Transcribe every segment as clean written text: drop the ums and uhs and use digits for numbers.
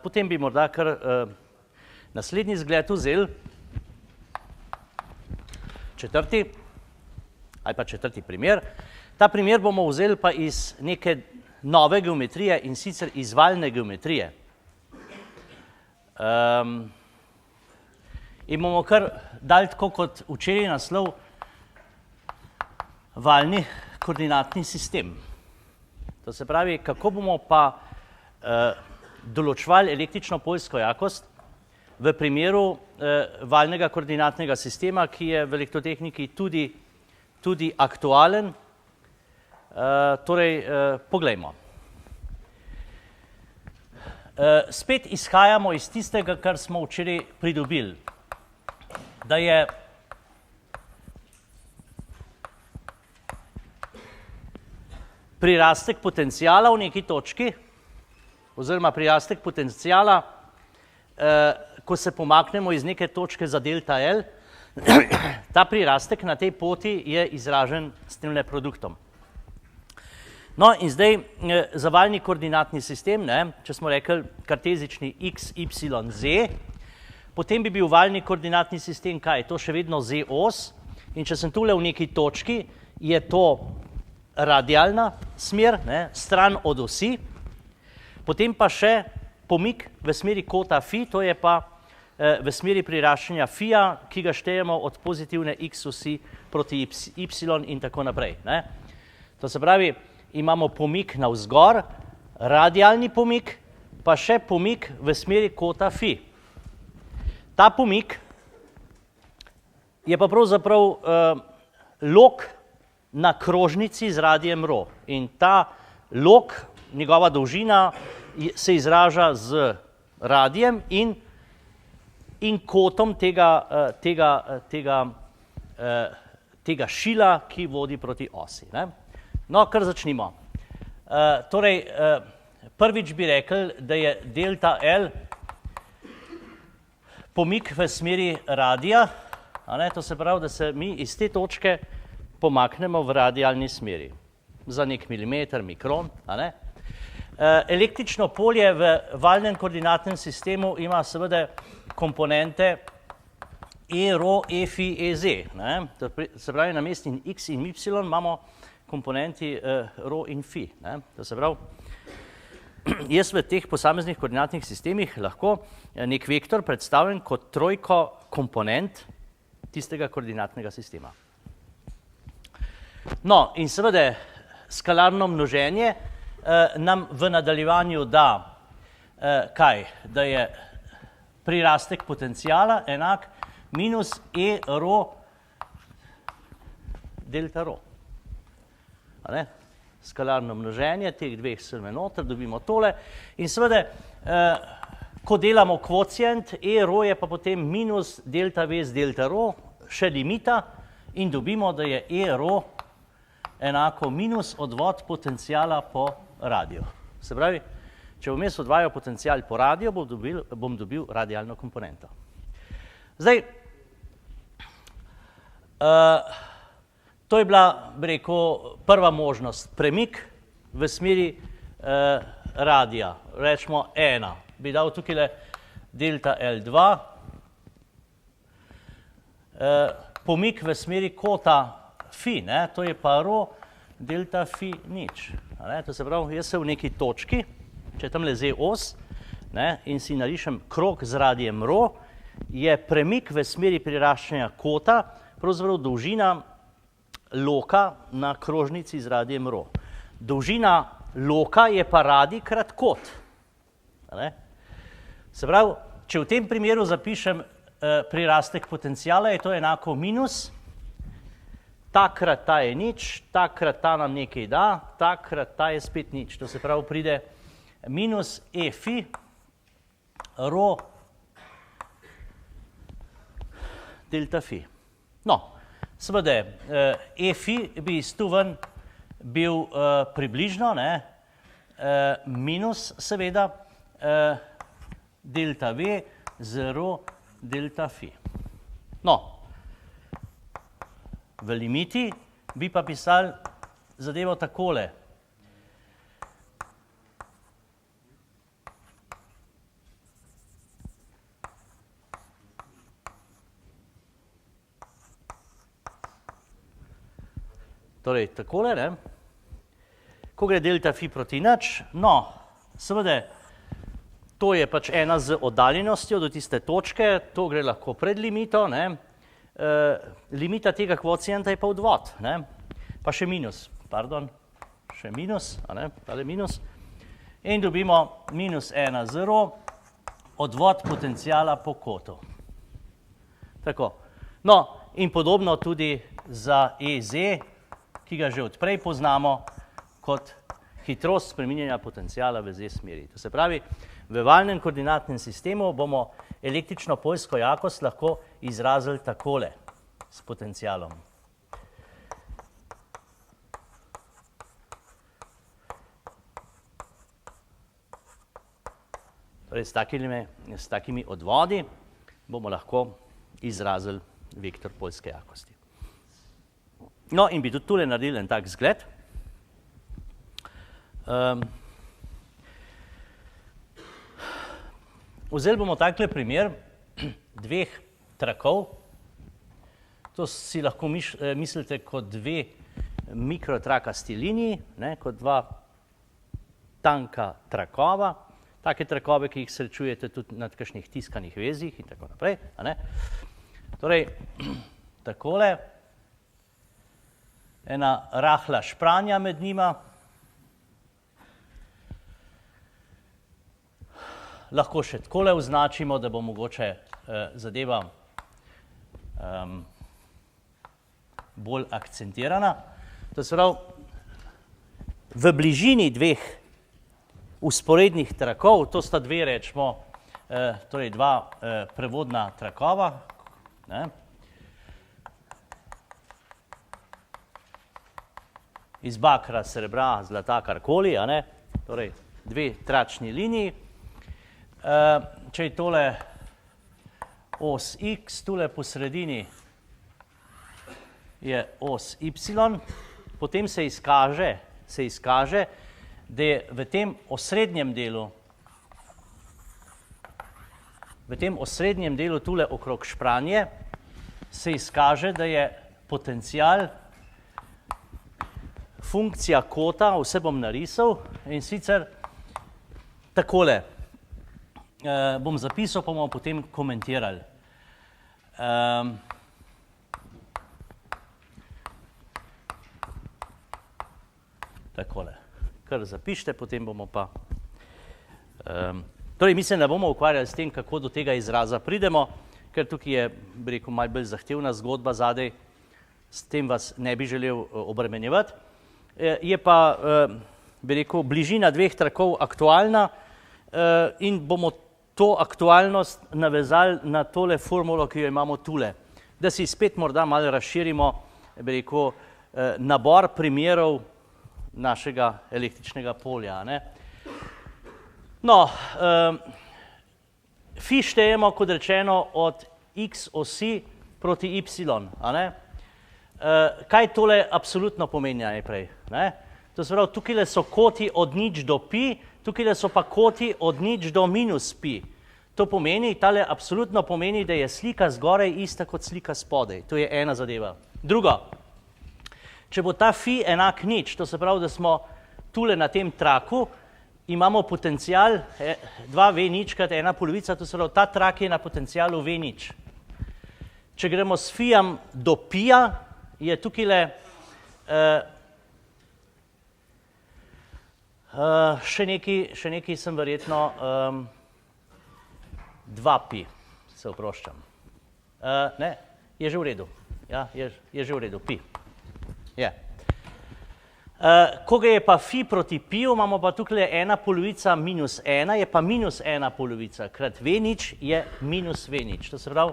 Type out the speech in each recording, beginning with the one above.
Potem bi morda kar naslednji zgled vzeli, četrti ali pa četrti primer. Ta primer bomo vzeli pa iz neke nove geometrije in sicer iz valjne geometrije. In bomo kar dali tako kot včeraj naslov valjni koordinatni sistem. To se pravi, kako bomo pa določevali električno-poljsko jakost v primeru valjnega koordinatnega sistema, ki je v elektrotehniki tudi aktualen. Torej, poglejmo. Spet izhajamo iz tistega, kar smo včeraj pridobili, da je prirastek potenciala v neki točki, oziroma prirastek potenciala, ko se pomaknemo iz neke točke za delta L, ta prirastek na tej poti je izražen s temle produktom. No in zdaj za valjni koordinatni sistem, če smo rekli kartezični x, y, z, potem bi bil valjni koordinatni sistem kaj? To še vedno z os in če sem tule v neki točki, je to radialna smer, stran od osi, potem pa še pomik v smeri kota φ, to je pa v smeri priraščanja φ, ki ga štejemo od pozitivne x osi proti y in tako naprej. To se pravi, imamo pomik navzgor, radialni pomik, pa še pomik v smeri kota φ. Ta pomik je pa pravzaprav lok na krožnici z radijem ρ. In ta lok, njegova dolžina, se izraža z radijem in kotom tega šila, ki vodi proti osi. No, kar začnimo. Torej, prvič bi rekli, da je delta L pomik v smeri radija, to se pravi, da se mi iz te točke pomaknemo v radialni smeri za nek milimeter, mikron. Električno polje v valjnem koordinatnem sistemu ima seveda komponente E, ρ, E, φ, E, Z. Se pravi, na mestu x in y imamo komponenti ρ in φ. To se pravi, jaz v teh posameznih koordinatnih sistemih lahko nek vektor predstavim kot trojko komponent tistega koordinatnega sistema. No, in seveda skalarno množenje nam v nadaljevanju da kaj? Da je prirastek potenciala enak minus E ρ delta ρ. Skalarno množenje teh dveh strme noter, dobimo tole. In seveda, ko delamo kvocient, E ρ je pa potem minus delta V z delta ρ, še limita, in dobimo, da je E ρ enako minus odvod potenciala po radiju. Se pravi, če bom jaz odvajal potencial po radiju, bom dobil radialno komponento. Zdaj, to je bila, bi rekel, prva možnost, premik v smeri radija. Rečemo 1. Bi dal tukaj delta L2. Pomik v smeri kota φ, to je pa ρ delta φ nič. To se pravi, jaz se v neki točki, če tam leze os, in si narišem krog z radijem ρ, je premik v smeri priraščanja kota, pravzaprav dolžina loka na krožnici z radijem ρ. Dolžina loka je pa radij krat kot. Se pravi, če v tem primeru zapišem prirastek potenciala, je to enako minus, takrat ta je nič, takrat ta nam nekaj da, takrat ta je spet nič. To se pravi, pride minus E φ ρ delta φ. No, seveda, E φ bi iz tu ven bil približno, minus seveda delta V z ρ delta φ. No, v limiti bi pa pisali zadevo takole. torej takole, ne, ko gre delta phi proti nič, no, seveda, to je pač ena z oddaljenostjo do tiste točke, to gre lahko pred limito, ne, limita tega kvocienta je pa odvod, ne, pa še minus, pardon, še minus, a ne, tale minus, in dobimo minus 1, 0, odvod potencijala po kotu. Tako, no, in podobno tudi za EZ, ki ga že odprej poznamo kot hitrost spreminjanja potencijala v Z smeri. To se pravi, v valnem koordinatnem sistemu bomo električno poljsko jakost lahko izrazili takole s potencijalom. Torej, s takimi odvodi bomo lahko izrazili vektor poljske jakosti. No, in bi tudi tule naredili en tak zgled. Vzeli bomo takle primer dveh trakov. To si lahko mislite kot dve mikrotrakasti liniji, ne, kot dva tanka trakova. Take trakove, ki jih srečujete tudi nad kakšnih tiskanih vezjih in tako naprej. A ne? Torej, takole, ena rahla špranja med njima. Lahko še takole označimo, da bo mogoče zadeva bolj akcentirana. To se pravi, v bližini dveh vzporednih trakov, to sta dve, rečemo, torej dva prevodna trakova, ne, iz bakra, srebra, zlata, karkoli, a ne, torej dve tračni liniji. Če je tole os X, tule po sredini je os Y, potem se izkaže, da je v tem osrednjem delu tule okrog špranje, se izkaže, da je potencial funkcija kota, vse bom narisal, in sicer takole. Bom zapisal, pa bomo potem komentirali. Takole. Kar zapišite, potem bomo pa... Torej, mislim, da bomo ukvarjali s tem, kako do tega izraza pridemo, ker tukaj je, bi rekel, malo bolj zahtevna zgodba zadaj, s tem vas ne bi želel obremenjevati. Je pa, bi rekel, bližina dveh trakov aktualna in bomo to aktualnost navezali na tole formulo, ki jo imamo tule. Da si spet morda malo razširimo, bi rekel, nabor primerov našega električnega polja, ne. No, phi štejemo, kot rečeno, od x osi proti y, a ne. Kaj tole absolutno pomeni najprej, ne? To se pravi, tukaj so koti od nič do pi, tukaj so pa koti od nič do minus pi. To pomeni, tale absolutno pomeni, da je slika zgoraj ista kot slika spodaj. To je ena zadeva. Drugo, če bo ta phi enak nič, to se pravi, da smo tule na tem traku, imamo potencial 2v nič krat ena polovica, to se pravi, ta trak je na potencialu v nič. Če gremo s phijem do pija, je tukajle še nekaj sem verjetno 2pi, se oproščam. Ne, je že v redu. Ja, je že v redu, pi. Je. Ko je pa phi proti piju, imamo pa tukaj ena polovica minus ena, je pa minus ena polovica, krat v nič je minus v nič. To se pravi,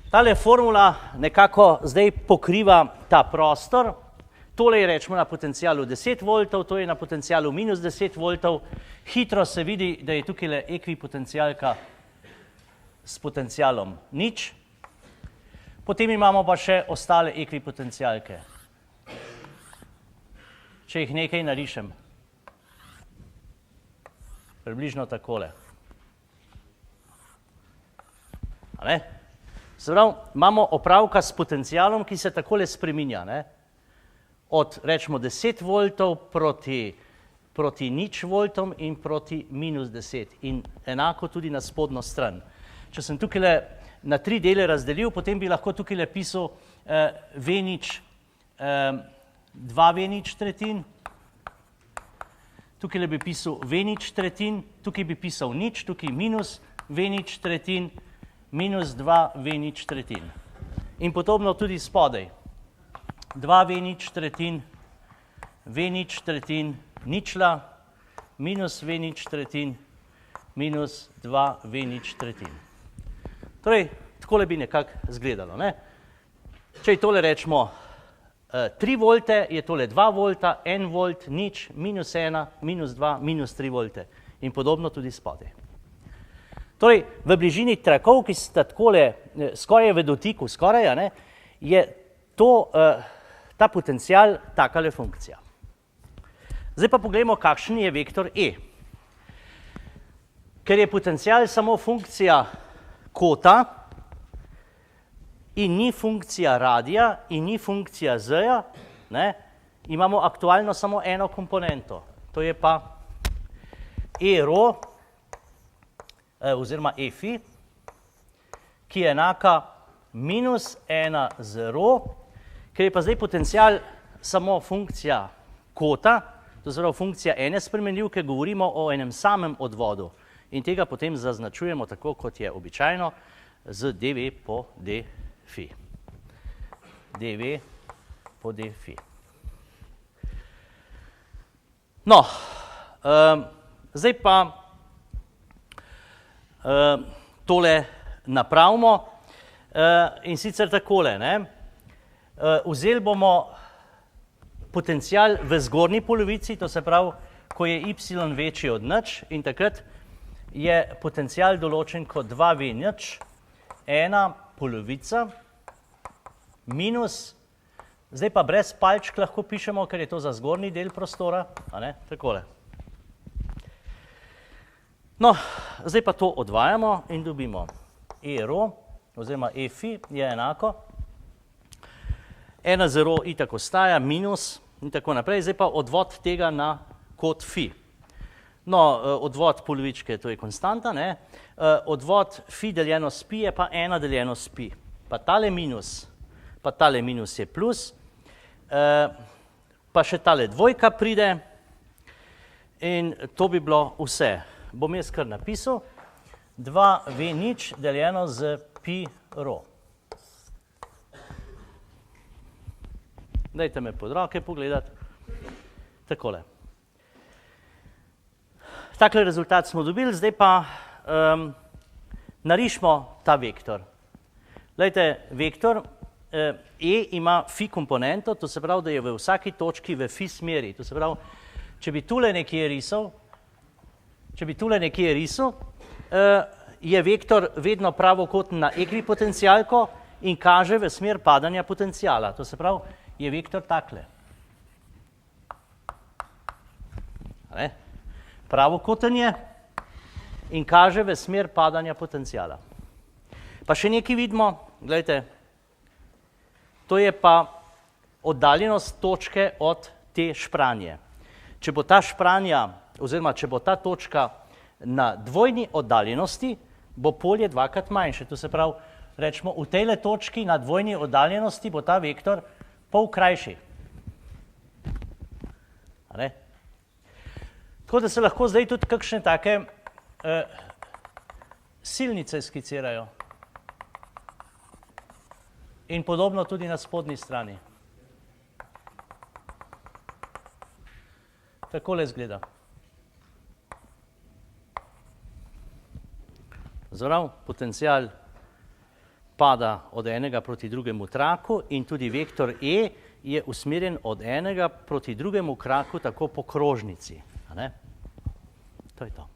tale formula nekako zdaj pokriva ta prostor. Tole je, rečemo, na potencialu 10 voltov, to je na potencialu minus 10 voltov. Hitro se vidi, da je tukaj ekvipotencialka s potencialom nič. Potem imamo pa še ostale ekvipotencialke. Če jih nekaj narišem. Približno takole. A ne? Se pravi, imamo opravka s potencialom, ki se takole spreminja, ne? od, rečemo, 10 voltov proti nič voltom in proti minus 10 in enako tudi na spodnjo stran. Če sem tukaj na 3 dele razdelil, potem bi lahko tukaj pisal V nič 2 V nič tretjin, tukaj bi pisal V nič tretjin, tukaj bi pisal nič, tukaj minus V nič tretjin, minus 2 V nič tretjin. In podobno tudi spodaj. 2 V nič tretjin, V nič tretjin, ničla, minus V nič tretjin, minus 2 V nič tretjin. Torej, takole bi nekako izgledalo, ne? Če tole rečemo 3 volte, je tole 2 volta, 1 volt, nič, minus 1, minus 2, minus 3 volte. In podobno tudi spodaj. Torej, v bližini trakov, ki sta takole skoraj v dotiku, skoraj, ne, je ta potencial takale funkcija. Zdaj pa pogledamo, kakšen je vektor E. Ker je potencial samo funkcija kota in ni funkcija radija in ni funkcija z-ja, imamo aktualno samo eno komponento. To je pa E rho oziroma E phi, ki je enaka minus 1 z rho, ker je pa zdaj potencial samo funkcija kota, to je funkcija ene spremenljivke, govorimo o enem samem odvodu. In tega potem zaznačujemo tako, kot je običajno, z dv po d phi. dv po d phi. No, zdaj pa tole napravimo in sicer takole, ne. Vzeli bomo potencial v zgornji polovici, to se pravi, ko je y večji od nič in takrat je potencial določen kot 2v nič, 1 polovica minus, zdaj pa brez palčk lahko pišemo, ker je to za zgornji del prostora, a ne, takole. No, zdaj pa to odvajamo in dobimo E rho, oziroma E phi je enako, 1 z rho itak ostaja, minus in tako naprej, zdaj pa odvod tega na kot phi. No, odvod polovičke, to je konstanta, ne, odvod phi deljeno s pi je pa 1 deljeno s pi, pa tale minus je plus, pa še tale dvojka pride in to bi bilo vse. Bom jaz kar napisal, 2v nič deljeno z pi rho. Dajte me pod roke pogledati. Takole. Takle rezultat smo dobili, zdaj pa narišimo ta vektor. Glejte, vektor E ima phi komponento, to se pravi, da je v vsaki točki v phi smeri. To se pravi, če bi tule nekje risal, je vektor vedno pravokoten na ekvipotencialko in kaže v smer padanja potenciala. To se pravi, je vektor takle. Pravokoten je in kaže v smer padanja potenciala. Pa še nekaj vidimo, gledajte, to je pa oddaljenost točke od te špranje. Če bo ta špranja, oziroma če bo ta točka na dvojni oddaljenosti, bo polje dvakrat manjše. To se pravi, rečemo, v tejle točki na dvojni oddaljenosti bo ta vektor pol krajši. Tako da se lahko zdaj tudi kakšne take silnice skicirajo. In podobno tudi na spodnji strani. Takole izgleda. Zdrav, potencial pada od enega proti drugemu traku in tudi vektor E je usmerjen od enega proti drugemu kraku tako po krožnici. To je to.